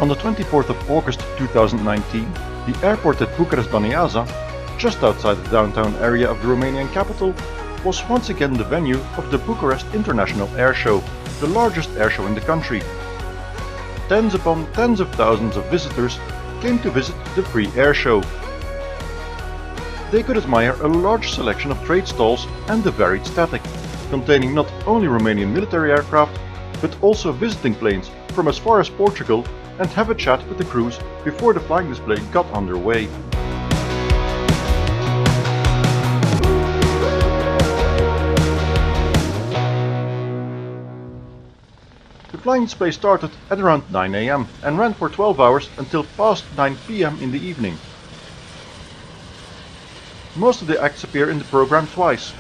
On the 24th of August 2019, the airport at Bucharest-Bani Aza, just outside the downtown area of the Romanian capital, was once again the venue of the Bucharest International Air Show, the largest air show in the country. Tens upon tens of thousands of visitors came to visit the free air show. They could admire a large selection of trade stalls and the varied static, containing not only Romanian military aircraft, but also visiting planes from as far as Portugal, and have a chat with the crews before the flying display got underway. The flying display started at around 9 AM and ran for 12 hours until past 9 PM in the evening. Most of the acts appear in the program twice.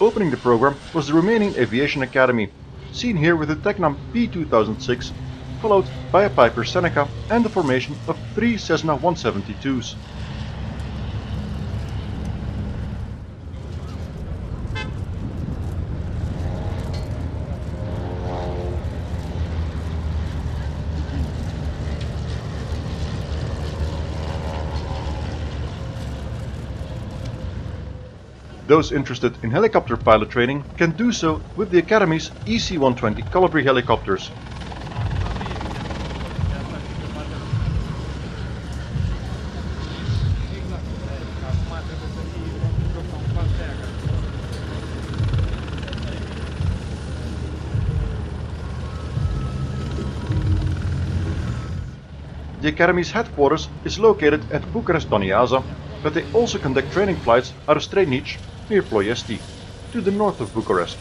Opening the program was the Romanian Aviation Academy, seen here with the Tecnam P2006, followed by a Piper Seneca and the formation of 3 Cessna 172s. Those interested in helicopter pilot training can do so with the Academy's EC-120 Colibri helicopters. The Academy's headquarters is located at Bucharest-Bani Aza, but they also conduct training flights out of Străinici, near Ploiesti, to the north of Bucharest.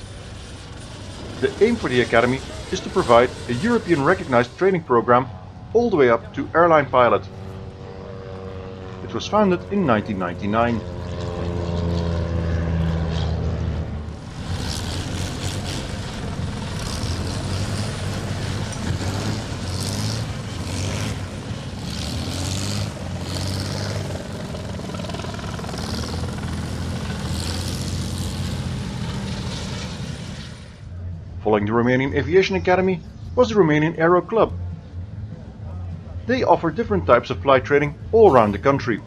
The aim for the Academy is to provide a European recognized training program all the way up to airline pilot. It was founded in 1999. Following the Romanian Aviation Academy was the Romanian Aero Club. They offer different types of flight training all around the country.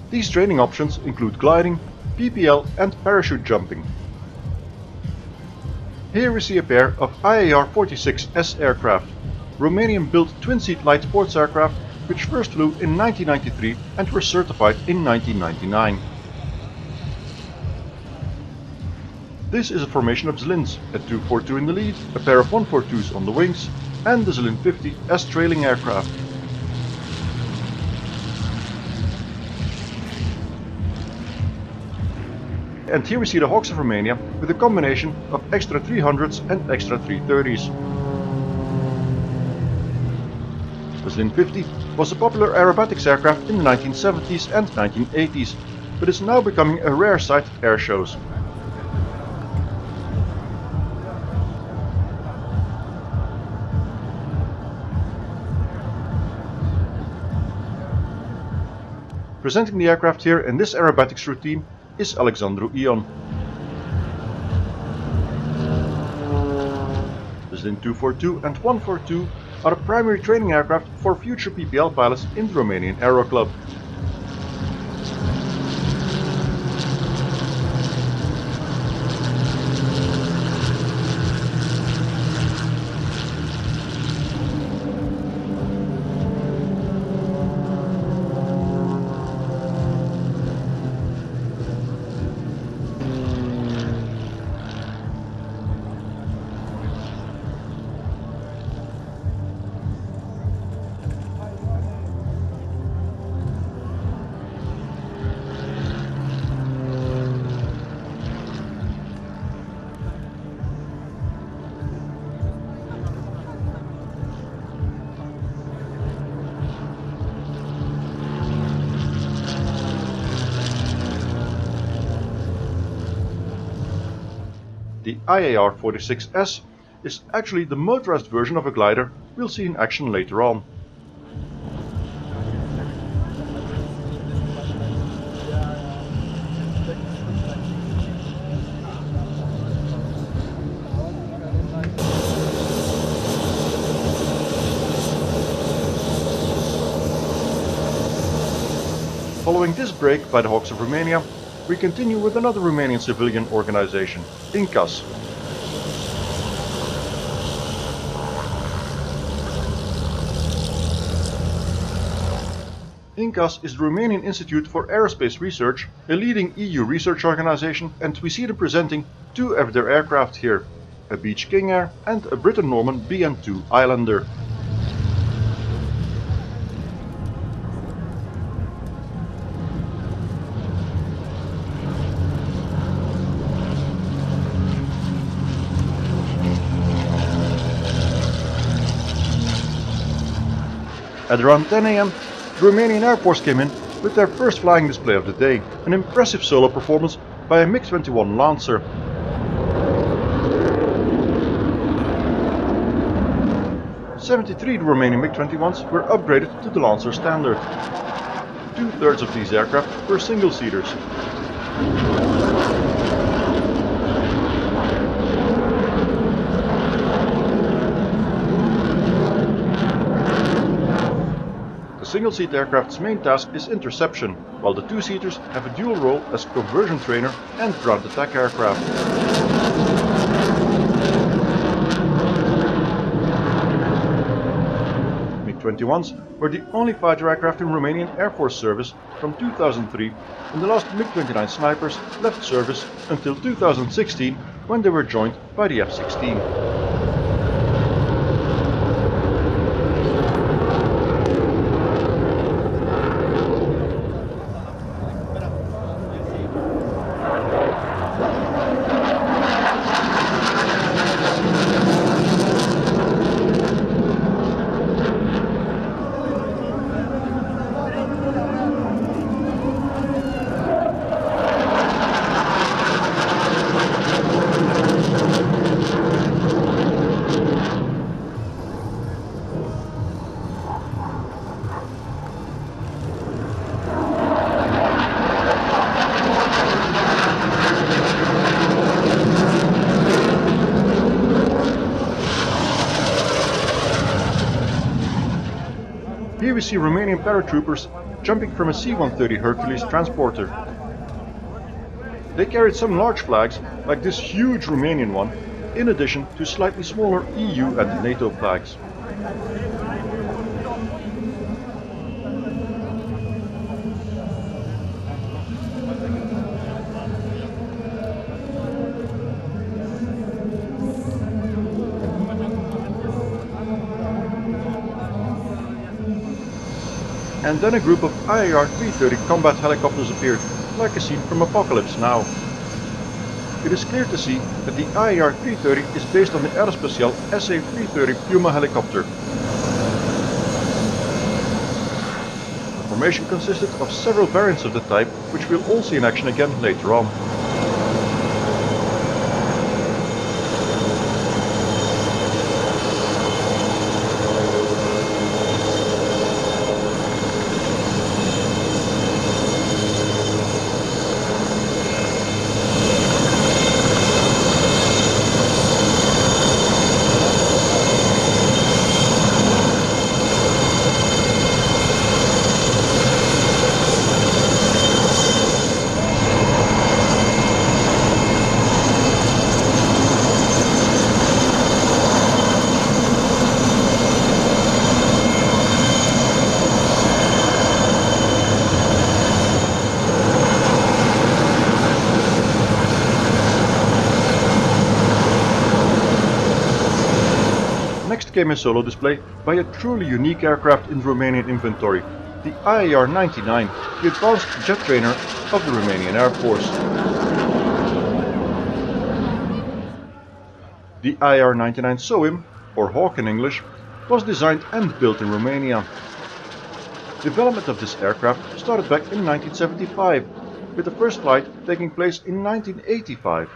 These training options include gliding, PPL and parachute jumping. Here we see a pair of IAR-46S aircraft, Romanian-built twin-seat light sports aircraft which first flew in 1993 and were certified in 1999. This is a formation of Zlins, a 242 in the lead, a pair of 142s on the wings, and the Zlin 50 as trailing aircraft. And here we see the Hawks of Romania with a combination of extra 300s and extra 330s. The Zlin 50 was a popular aerobatics aircraft in the 1970s and 1980s, but is now becoming a rare sight at air shows. Presenting the aircraft here in this aerobatics routine is Alexandru Ion. The Zlin 242 and 142 are the primary training aircraft for future PPL pilots in the Romanian Aero Club. The IAR-46S is actually the motorized version of a glider we'll see in action later on. Following this break by the Hawks of Romania, we continue with another Romanian civilian organization, INCAS. INCAS is the Romanian Institute for Aerospace Research, a leading EU research organization, and we see them presenting two of their aircraft here, a Beech King Air and a Britten-Norman BN2 Islander. At around 10 AM, the Romanian Air Force came in with their first flying display of the day, an impressive solo performance by a MiG-21 Lancer. '73 Romanian MiG-21s were upgraded to the Lancer standard. Two-thirds of these aircraft were single-seaters. The single-seat aircraft's main task is interception, while the two-seaters have a dual role as conversion trainer and ground attack aircraft. MiG-21s were the only fighter aircraft in Romanian Air Force service from 2003, and the last MiG-29 snipers left service until 2016, when they were joined by the F-16. Here we see Romanian paratroopers jumping from a C-130 Hercules transporter. They carried some large flags, like this huge Romanian one, in addition to slightly smaller EU and NATO flags. And then a group of IAR-330 combat helicopters appeared, like a scene from Apocalypse Now. It is clear to see that the IAR-330 is based on the Aerospatiale SA-330 Puma helicopter. The formation consisted of several variants of the type, which we'll all see in action again later on. Next came a solo display by a truly unique aircraft in the Romanian inventory, the IAR-99, the advanced jet trainer of the Romanian Air Force. The IAR-99 SOIM, or Hawk in English, was designed and built in Romania. Development of this aircraft started back in 1975, with the first flight taking place in 1985.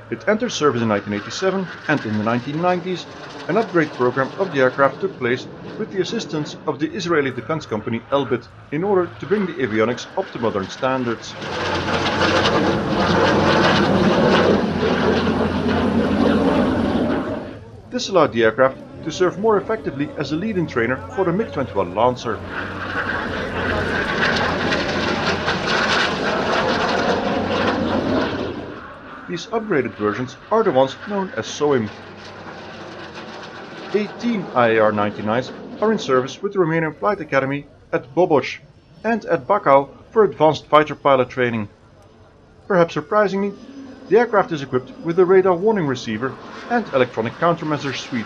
It entered service in 1987, and in the 1990s, an upgrade program of the aircraft took place with the assistance of the Israeli defense company Elbit in order to bring the avionics up to modern standards. This allowed the aircraft to serve more effectively as a lead-in trainer for the MiG-21 Lancer. These upgraded versions are the ones known as SOIM. 18 IAR-99s are in service with the Romanian Flight Academy at Boboș and at Bacău for advanced fighter pilot training. Perhaps surprisingly, the aircraft is equipped with a radar warning receiver and electronic countermeasures suite.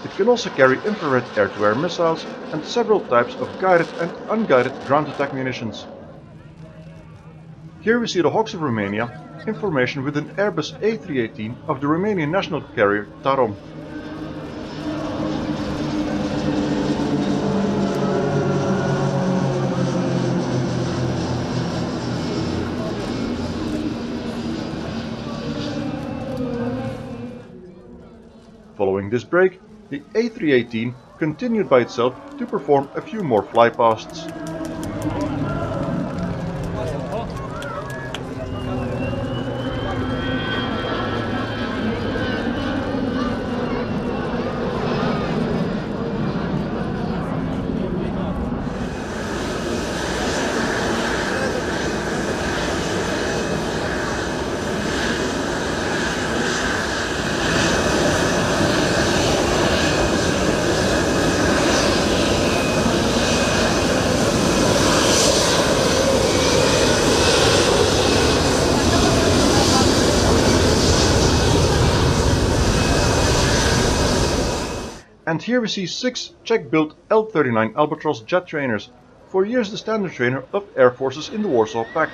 It can also carry infrared air-to-air missiles and several types of guided and unguided ground attack munitions. Here we see the Hawks of Romania in formation with an Airbus A318 of the Romanian national carrier Tarom. Following this break, the A318 continued by itself to perform a few more flypasts. And here we see 6 Czech-built L-39 Albatros jet trainers, for years the standard trainer of air forces in the Warsaw Pact,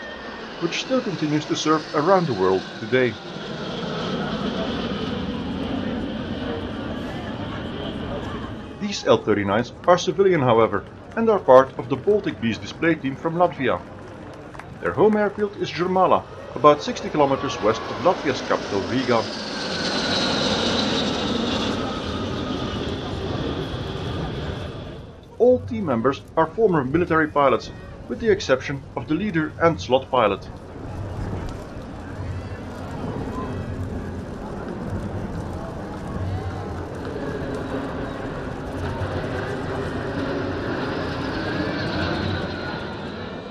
which still continues to serve around the world today. These L-39s are civilian, however, and are part of the Baltic Beast display team from Latvia. Their home airfield is Jurmala, about 60 kilometers west of Latvia's capital Riga. All team members are former military pilots, with the exception of the leader and slot pilot.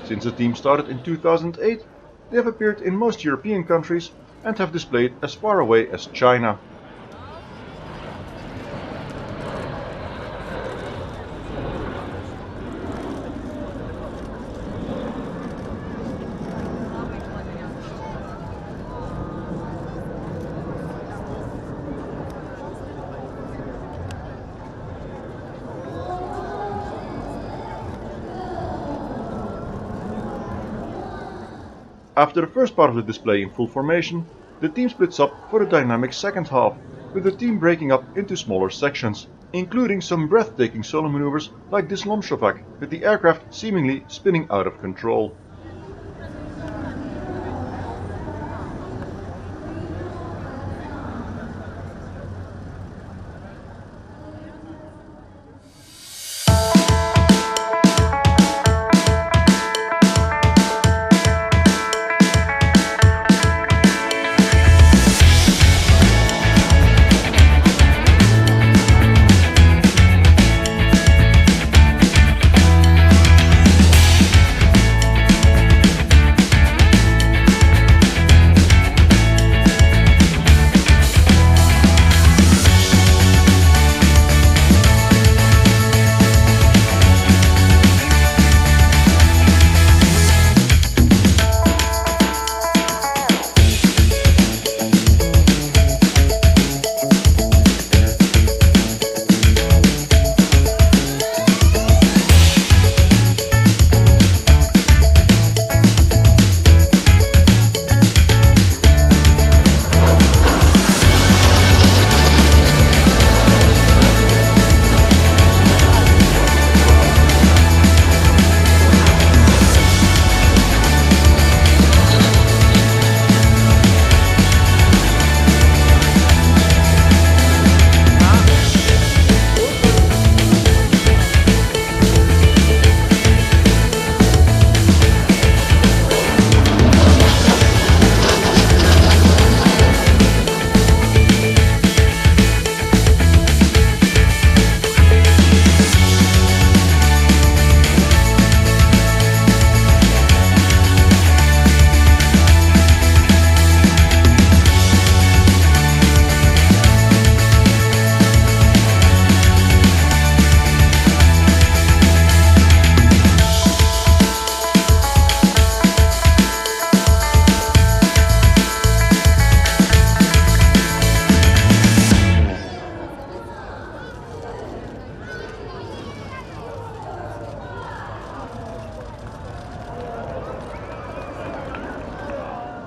Since the team started in 2008, they have appeared in most European countries and have displayed as far away as China. After the first part of the display in full formation, the team splits up for the dynamic second half, with the team breaking up into smaller sections, including some breathtaking solo maneuvers like this Lomshovac, with the aircraft seemingly spinning out of control.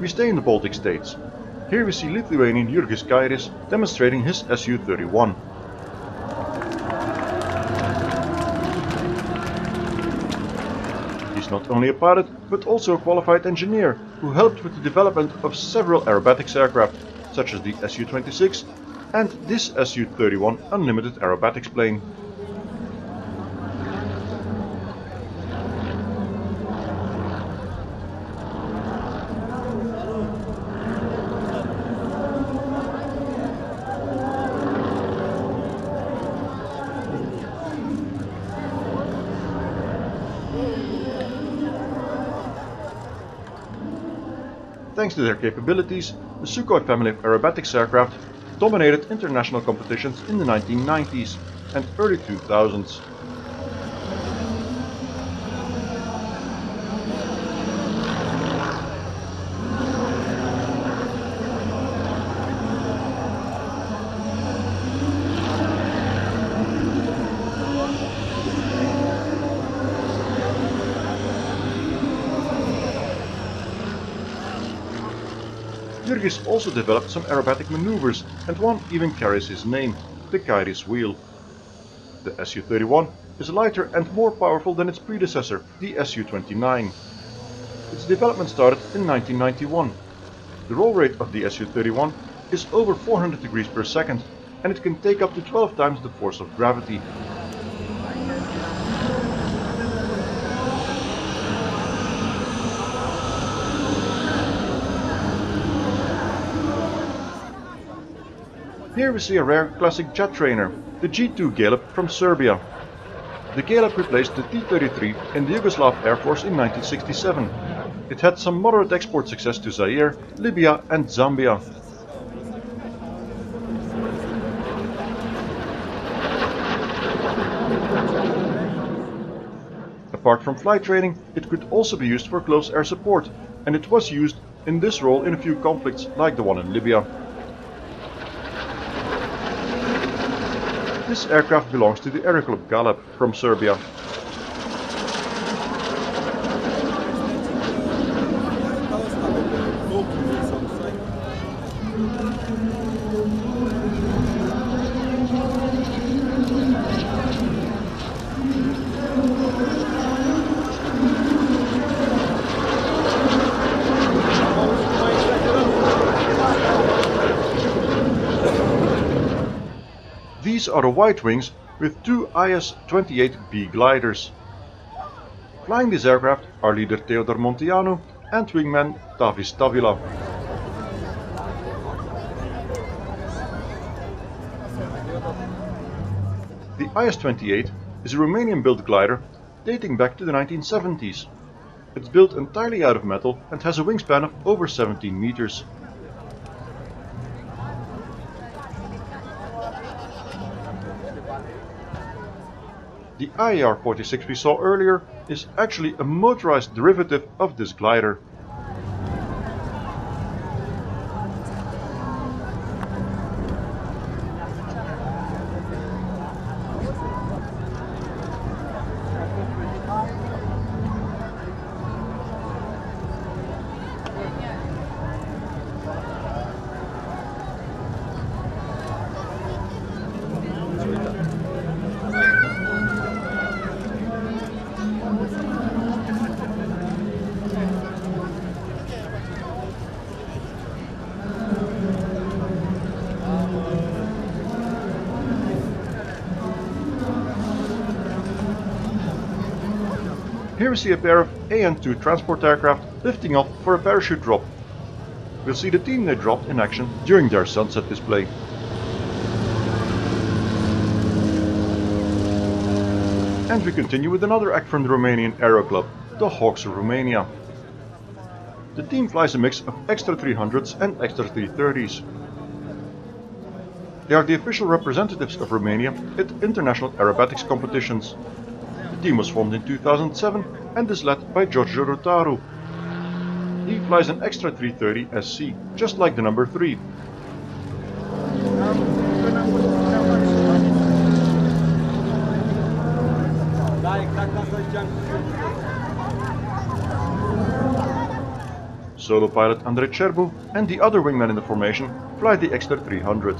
we stay in the Baltic states. Here we see Lithuanian Jurgis Kairis demonstrating his Su-31. He's not only a pilot, but also a qualified engineer who helped with the development of several aerobatics aircraft, such as the Su-26 and this Su-31 unlimited aerobatics plane. Thanks to their capabilities, the Sukhoi family of aerobatics aircraft dominated international competitions in the 1990s and early 2000s. Jurgis also developed some aerobatic maneuvers, and one even carries his name, the Kairis wheel. The Su-31 is lighter and more powerful than its predecessor, the Su-29. Its development started in 1991. The roll rate of the Su-31 is over 400 degrees per second, and it can take up to 12 times the force of gravity. Here we see a rare classic jet trainer, the G2 Galeb from Serbia. The Galeb replaced the T-33 in the Yugoslav Air Force in 1967. It had some moderate export success to Zaire, Libya and Zambia. Apart from flight training, it could also be used for close air support, and it was used in this role in a few conflicts like the one in Libya. This aircraft belongs to the Aero Club Galeb from Serbia. These are the white wings with two IS-28B gliders. Flying this aircraft are leader Theodor Monteanu and wingman Tavis Tavila. The IS-28 is a Romanian-built glider dating back to the 1970s. It's built entirely out of metal and has a wingspan of over 17 meters. The IAR-46 we saw earlier is actually a motorized derivative of this glider. Here we see a pair of AN-2 transport aircraft lifting off for a parachute drop. We'll see the team they dropped in action during their sunset display. And we continue with another act from the Romanian Aero Club, the Hawks of Romania. The team flies a mix of Extra 300s and Extra 330s. They are the official representatives of Romania at international aerobatics competitions. The team was formed in 2007 and is led by Giorgio Rotaru. He flies an Extra 330 SC, just like the number 3. Solo pilot Andrei Cherbu and the other wingman in the formation fly the Exter 300.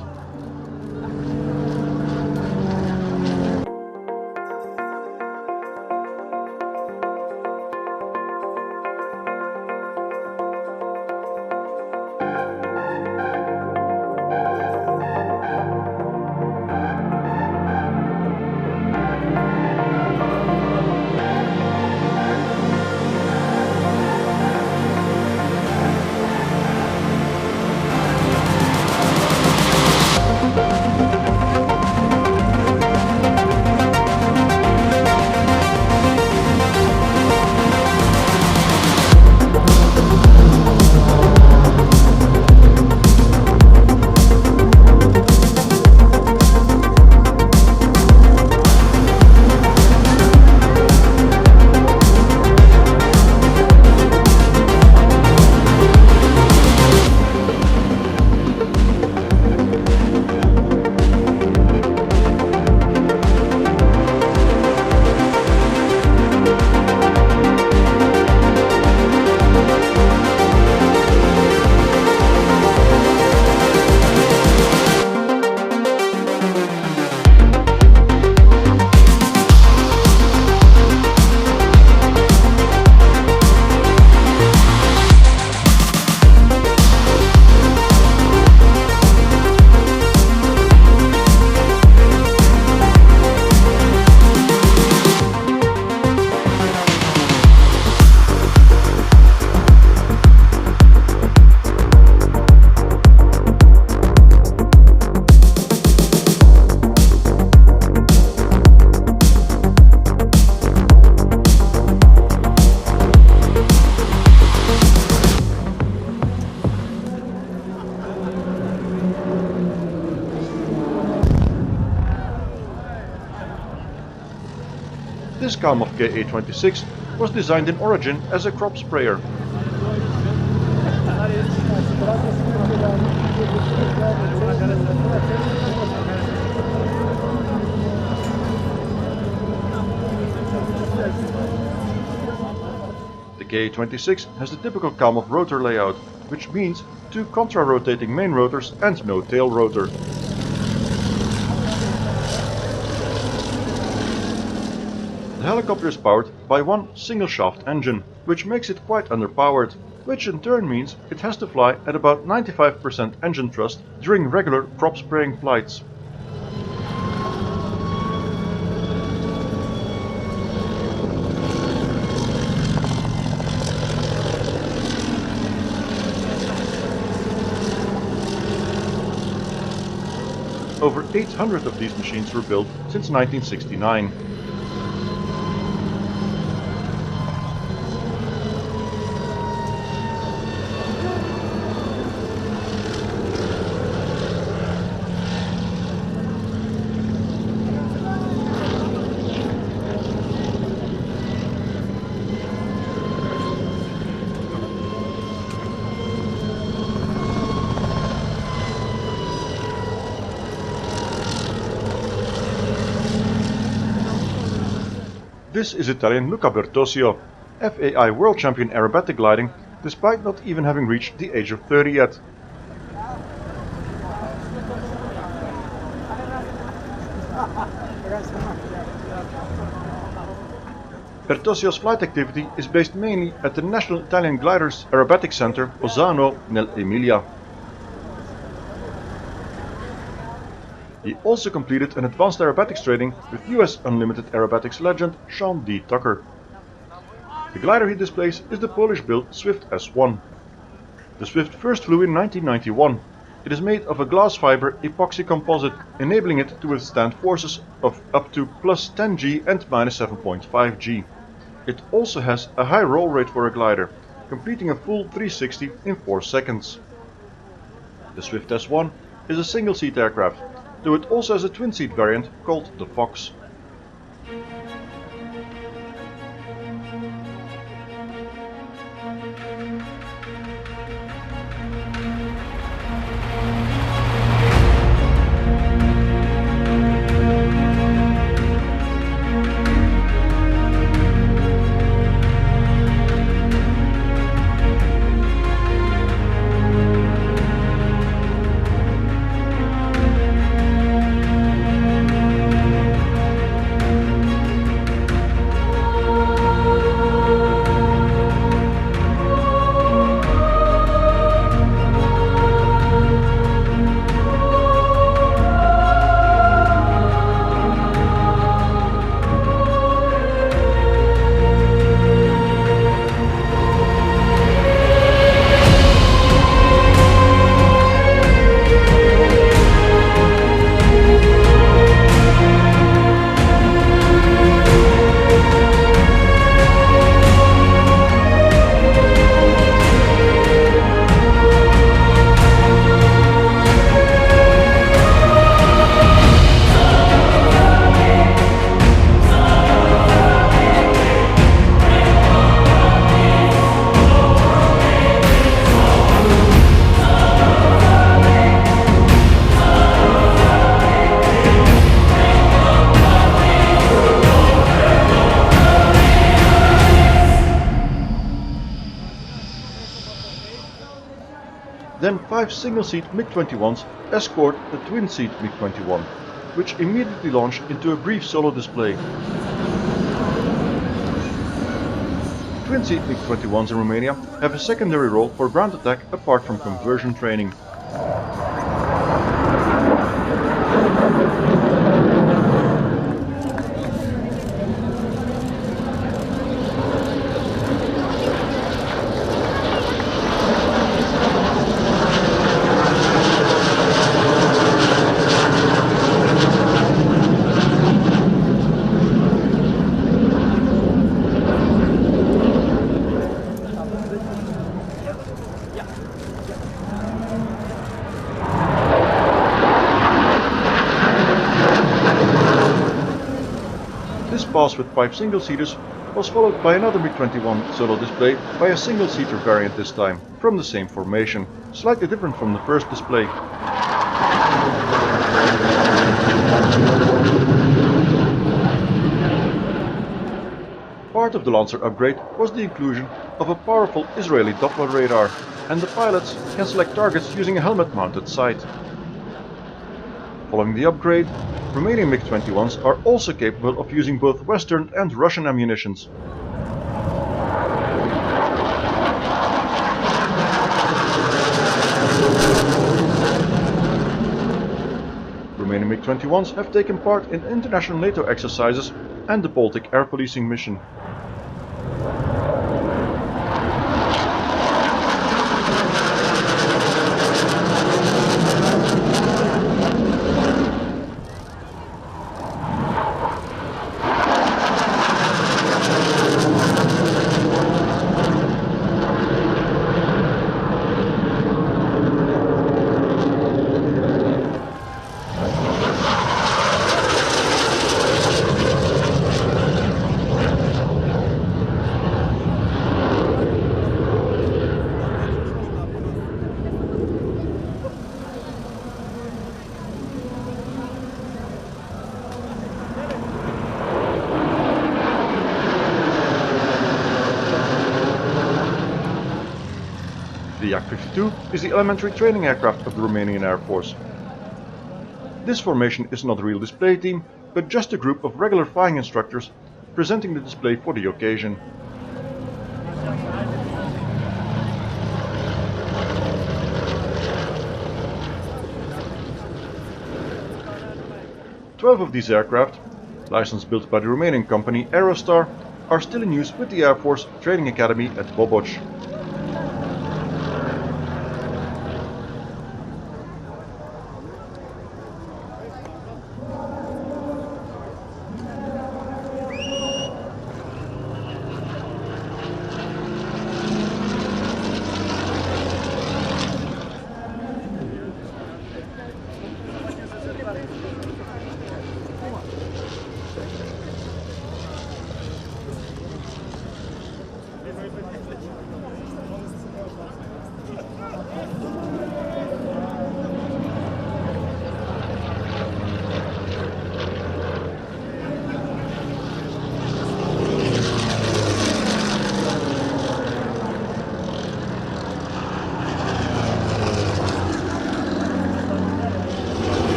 This Kamov Ka-26 was designed in origin as a crop sprayer. The Ka-26 has the typical Kamov rotor layout, which means two contra-rotating main rotors and no tail rotor. The helicopter is powered by one single-shaft engine, which makes it quite underpowered, which in turn means it has to fly at about 95% engine thrust during regular crop spraying flights. Over 800 of these machines were built since 1969. This is Italian Luca Bertosio, FAI World Champion aerobatic gliding, despite not even having reached the age of 30 yet. Bertosio's flight activity is based mainly at the National Italian Gliders Aerobatic Center Ozzano nell'Emilia. He also completed an advanced aerobatics training with US Unlimited Aerobatics legend Sean D. Tucker. The glider he displays is the Polish-built Swift S1. The Swift first flew in 1991. It is made of a glass fiber epoxy composite, enabling it to withstand forces of up to plus 10 G and minus 7.5 G. It also has a high roll rate for a glider, completing a full 360 in 4 seconds. The Swift S1 is a single-seat aircraft, though it also has a twin-seat variant called the Fox. 5 single-seat MiG-21s escort the twin-seat MiG-21, which immediately launched into a brief solo display. Twin-seat MiG-21s in Romania have a secondary role for ground attack apart from conversion training. This pass with 5 single-seaters was followed by another MiG-21 solo display by a single-seater variant this time, from the same formation, slightly different from the first display. Part of the Lancer upgrade was the inclusion of a powerful Israeli Doppler radar, and the pilots can select targets using a helmet-mounted sight. Following the upgrade, Romanian MiG-21s are also capable of using both Western and Russian ammunitions. Romanian MiG-21s have taken part in international NATO exercises and the Baltic Air Policing mission. The Yak-52 is the elementary training aircraft of the Romanian Air Force. This formation is not a real display team, but just a group of regular flying instructors presenting the display for the occasion. Twelve of these aircraft, licensed built by the Romanian company Aerostar, are still in use with the Air Force Training Academy at Boboc.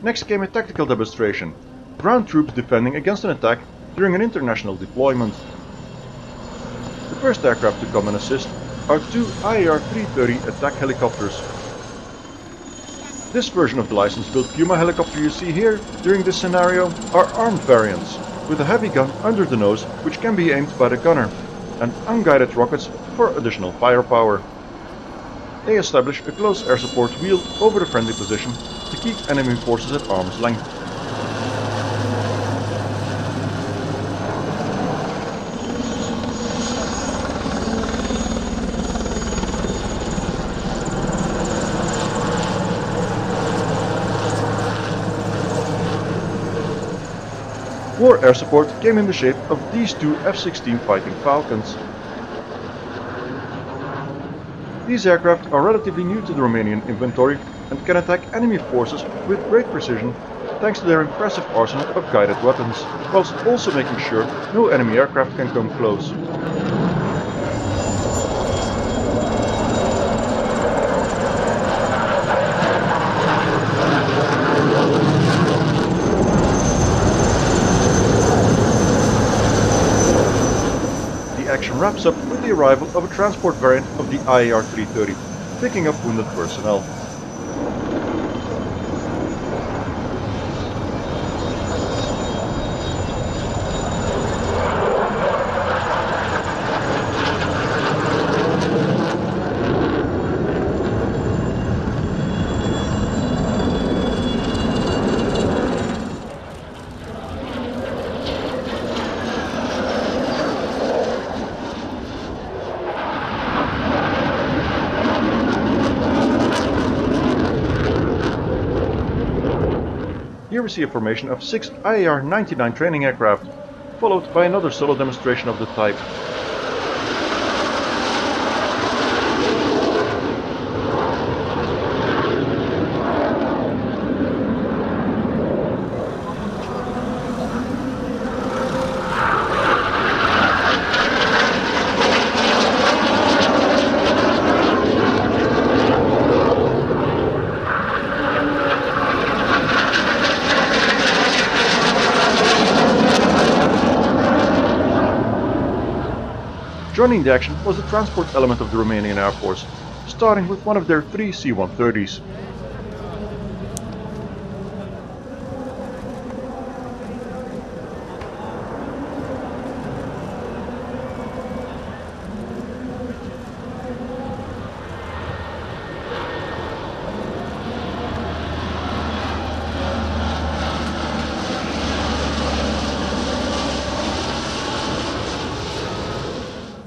Next came a tactical demonstration, ground troops defending against an attack during an international deployment. The first aircraft to come and assist are two IAR-330 attack helicopters. This version of the license-built Puma helicopter you see here during this scenario are armed variants, with a heavy gun under the nose which can be aimed by the gunner, and unguided rockets for additional firepower. They establish a close air support wheel over the friendly position to keep enemy forces at arm's length. More air support came in the shape of these two F-16 Fighting Falcons. These aircraft are relatively new to the Romanian inventory and can attack enemy forces with great precision thanks to their impressive arsenal of guided weapons, whilst also making sure no enemy aircraft can come close. The action wraps up with the arrival of a transport variant of the IAR-330, picking up wounded personnel. Here we see a formation of 6 IAR-99 training aircraft, followed by another solo demonstration of the type. Joining the action was the transport element of the Romanian Air Force, starting with one of their 3 C-130s.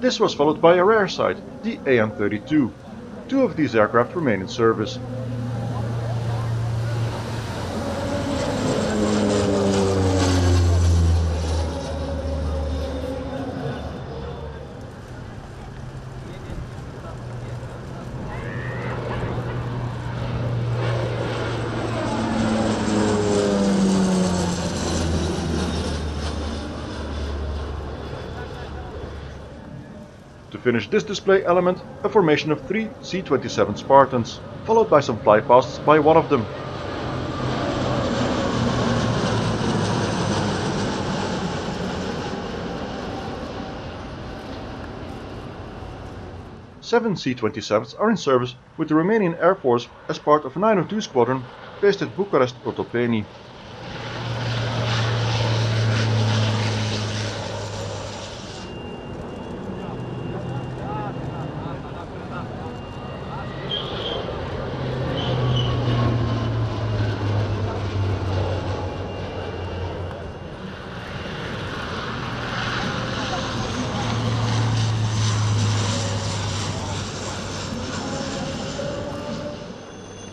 This was followed by a rare sight, the AN-32. 2 of these aircraft remain in service. To finish this display element, a formation of 3 C-27 Spartans, followed by some flypasts by one of them. Seven C-27s are in service with the Romanian Air Force as part of 902 Squadron based at Bucharest Cotopaxi.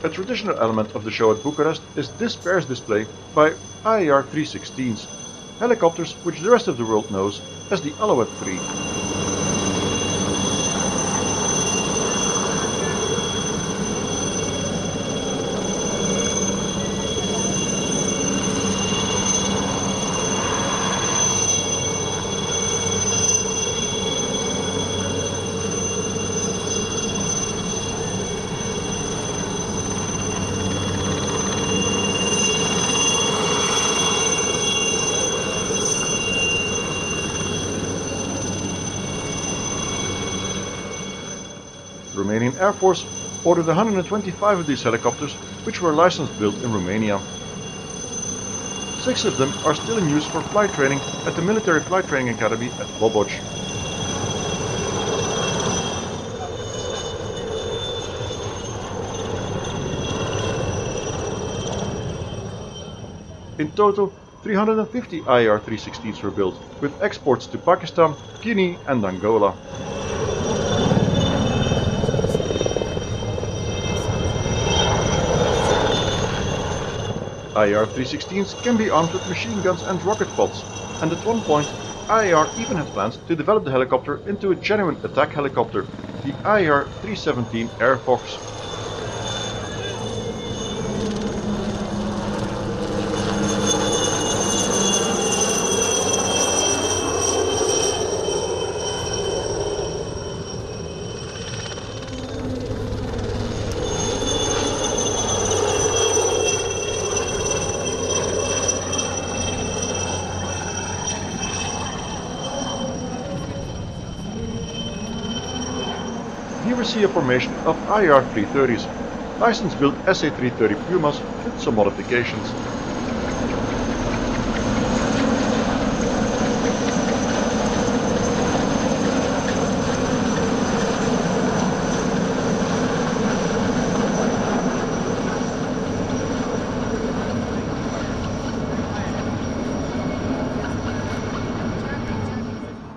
A traditional element of the show at Bucharest is this pairs display by IAR-316s, helicopters which the rest of the world knows as the Alouette 3. The Romanian Air Force ordered 125 of these helicopters, which were licensed built in Romania. 6 of them are still in use for flight training at the Military Flight Training Academy at Loboj. In total, 350 IAR-316s were built, with exports to Pakistan, Guinea and Angola. IAR-316s can be armed with machine guns and rocket pods, and at one point IAR even had plans to develop the helicopter into a genuine attack helicopter, the IAR-317 Air Fox. see a formation of IR-330s, license-built SA-330 Pumas with some modifications.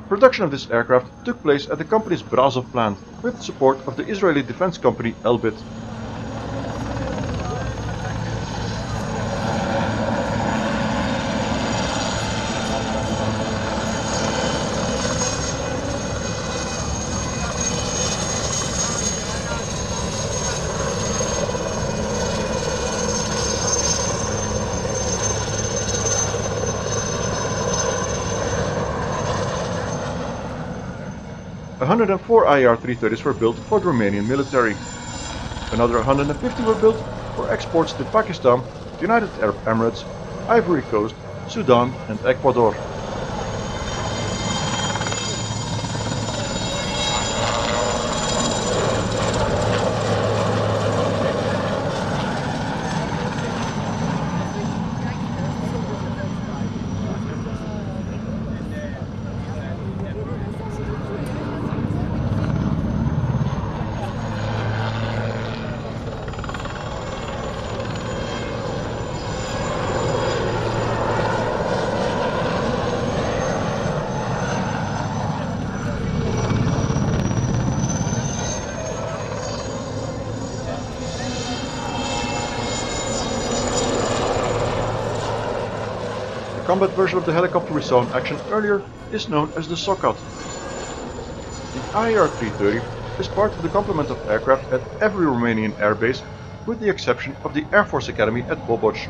Production of this aircraft took place at the company's Brasov plant with support of the Israeli defense company Elbit. A 104 IR-330s were built for the Romanian military. Another 150 were built for exports to Pakistan, the United Arab Emirates, Ivory Coast, Sudan and Ecuador. The combat version of the helicopter we saw in action earlier is known as the Sokkat. The IR-330 is part of the complement of aircraft at every Romanian airbase with the exception of the Air Force Academy at Boboc.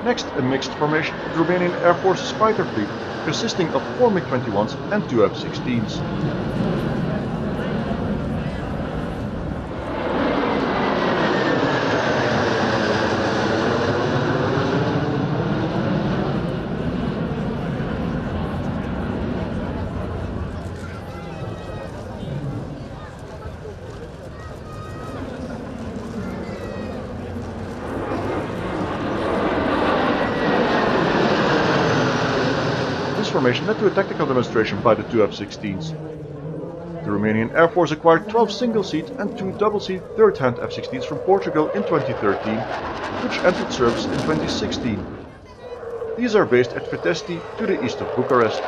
Next, a mixed formation of the Romanian Air Force's fighter fleet, consisting of 4 MiG-21s and 2 F-16s. This formation led to a tactical demonstration by the 2 F-16s. The Romanian Air Force acquired 12 single-seat and 2 double-seat third-hand F-16s from Portugal in 2013, which entered service in 2016. These are based at Vitesti to the east of Bucharest.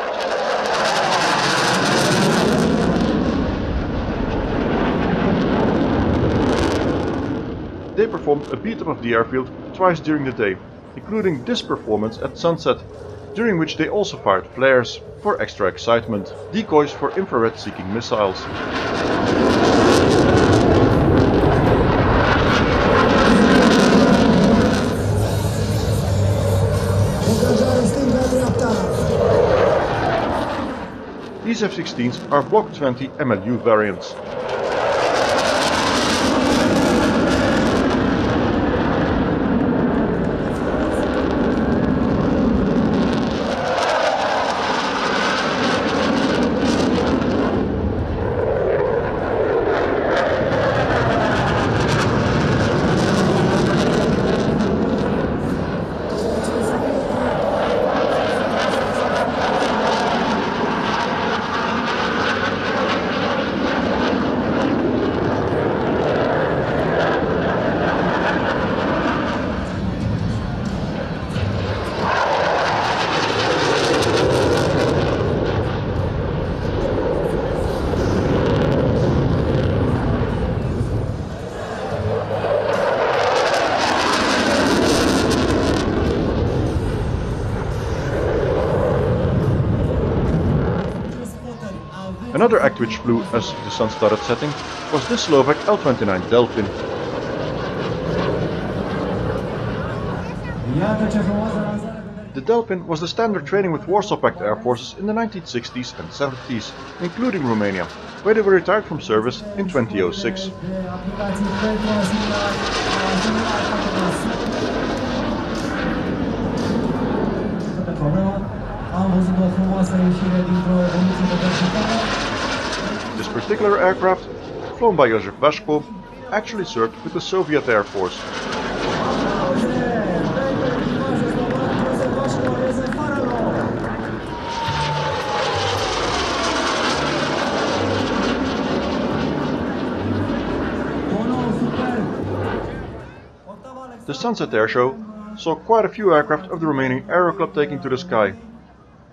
They performed a beat-up of the airfield twice during the day, including this performance at sunset, during which they also fired flares for extra excitement, decoys for infrared-seeking missiles. These F-16s are Block 20 MLU variants. Another act which flew as the sun started setting was this Slovak L-29 Delfin. The Delfin was the standard training with Warsaw Pact air forces in the 1960s and 70s, including Romania, where they were retired from service in 2006. This particular aircraft, flown by Josef Vaškov, actually served with the Soviet Air Force. The Sunset Air Show saw quite a few aircraft of the Romanian Aero Club taking to the sky.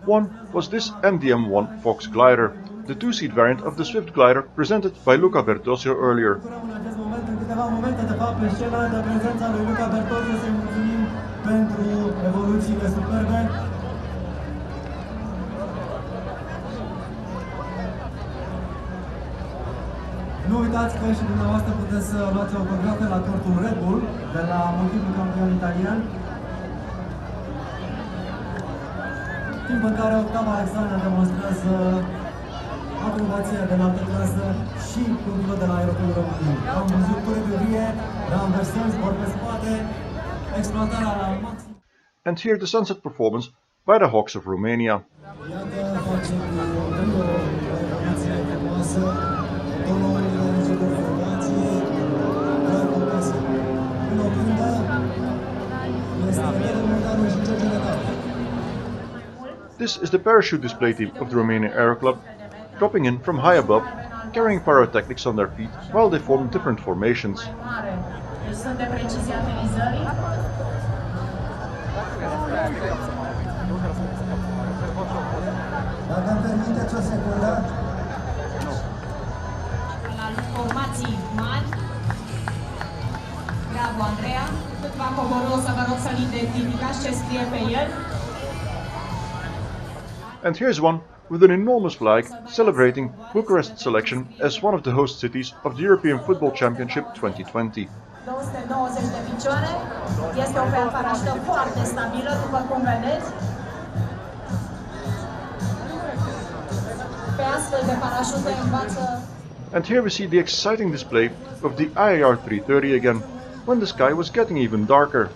One was this MDM-1 Fox glider, the two-seat variant of the Swift glider presented by Luca Bertozio earlier. Nu uitați că și dumneavoastră puteți să luați autografe la tortul Red Bull de la multiplul campion italian. Timp în care Octav Alexandra demonstrează acrobația de înaltă clasă și cultură de la Aeroclubul României. Am văzut turi de vie, ramversări, zbor pe spate, exploatarea la maxim. And here the sunset performance by the Hawks of Romania. Iată, facem o acrobație frumoasă. This is the parachute display team of the Romanian Aero Club, dropping in from high above, carrying pyrotechnics on their feet while they form different formations. Bravo, Andreea! Cât va coborî, o să vă rog să-l identificați ce scrie pe el. And here's one with an enormous flag celebrating Bucharest's selection as one of the host cities of the European Football Championship 2020. 290 de picioare, este o parașută foarte stabilă, după cum vedeți. Pe astfel de parașute învață. And here we see the exciting display of the IAR 330 again, when the sky was getting even darker.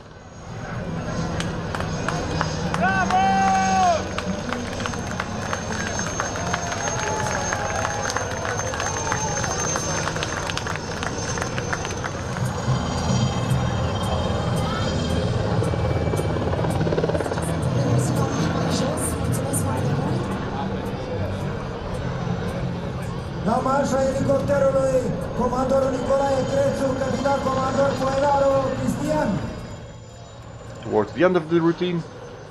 La marșa elicopterului, comandorul Nicolae Crețu, capitan comandor Poelaru Cristian. Towards the end of the routine,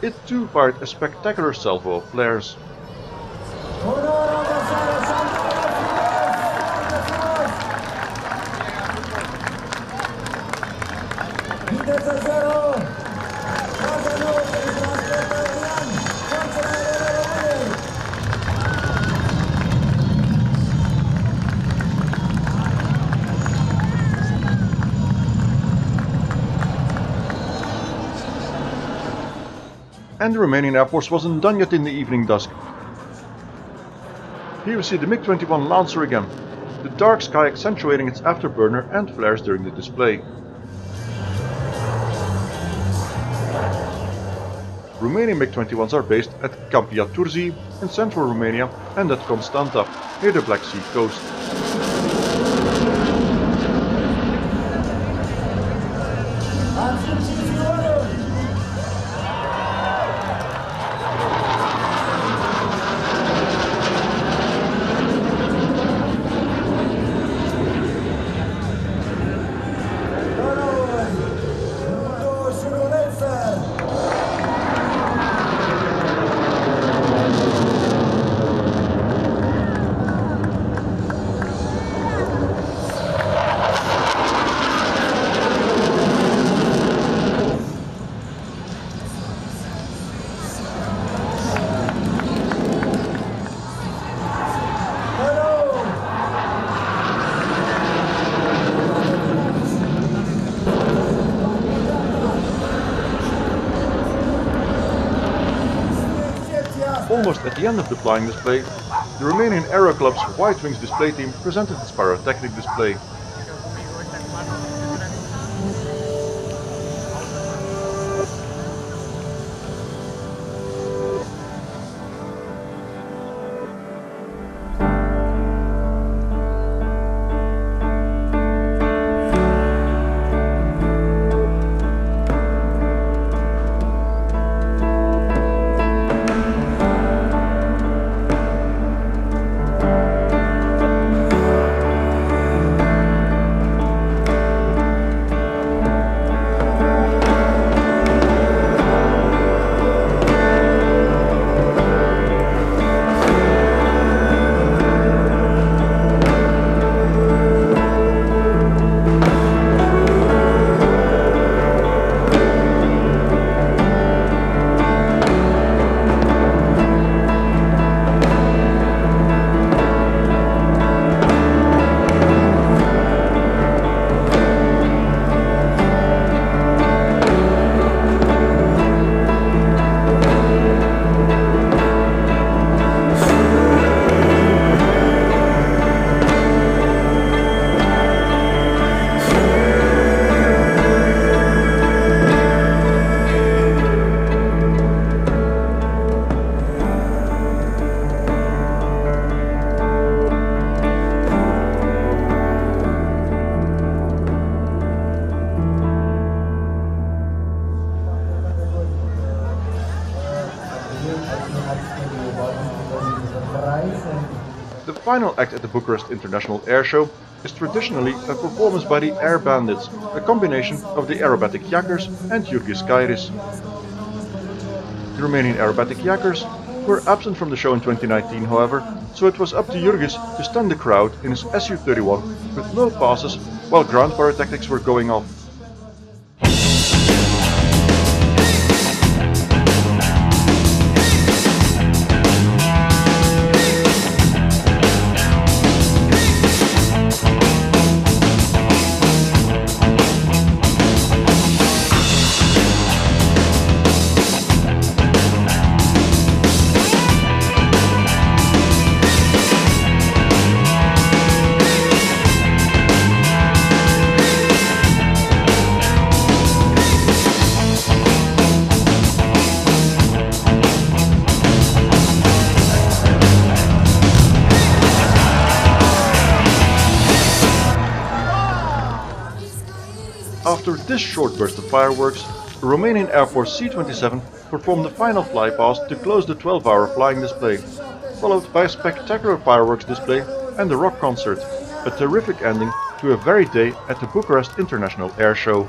it too fired a spectacular salvo of flares. Viteză zero! Fază nouă pentru transport aerian! Forțele aeriene române! And the Romanian Air Force wasn't done yet in the evening dusk. Here we see the MiG-21 Lancer again, the dark sky accentuating its afterburner and flares during the display. Romanian MiG-21s are based at Câmpia Turzii in central Romania and at Constanta, near the Black Sea coast. Almost at the end of the flying display, the Romanian Aero Club's White Wings display team presented its pyrotechnic display. The final act at the Bucharest International Air Show is traditionally a performance by the Air Bandits, a combination of the aerobatic Yakkers and Jurgis Kairis. The Romanian aerobatic Yakkers were absent from the show in 2019, however, so it was up to Jurgis to stun the crowd in his Su-31 with no passes while ground pyrotechnics were going off. After this short burst of fireworks, the Romanian Air Force C-27 performed the final flypast to close the 12-hour flying display, followed by a spectacular fireworks display and a rock concert, a terrific ending to a varied day at the Bucharest International Air Show.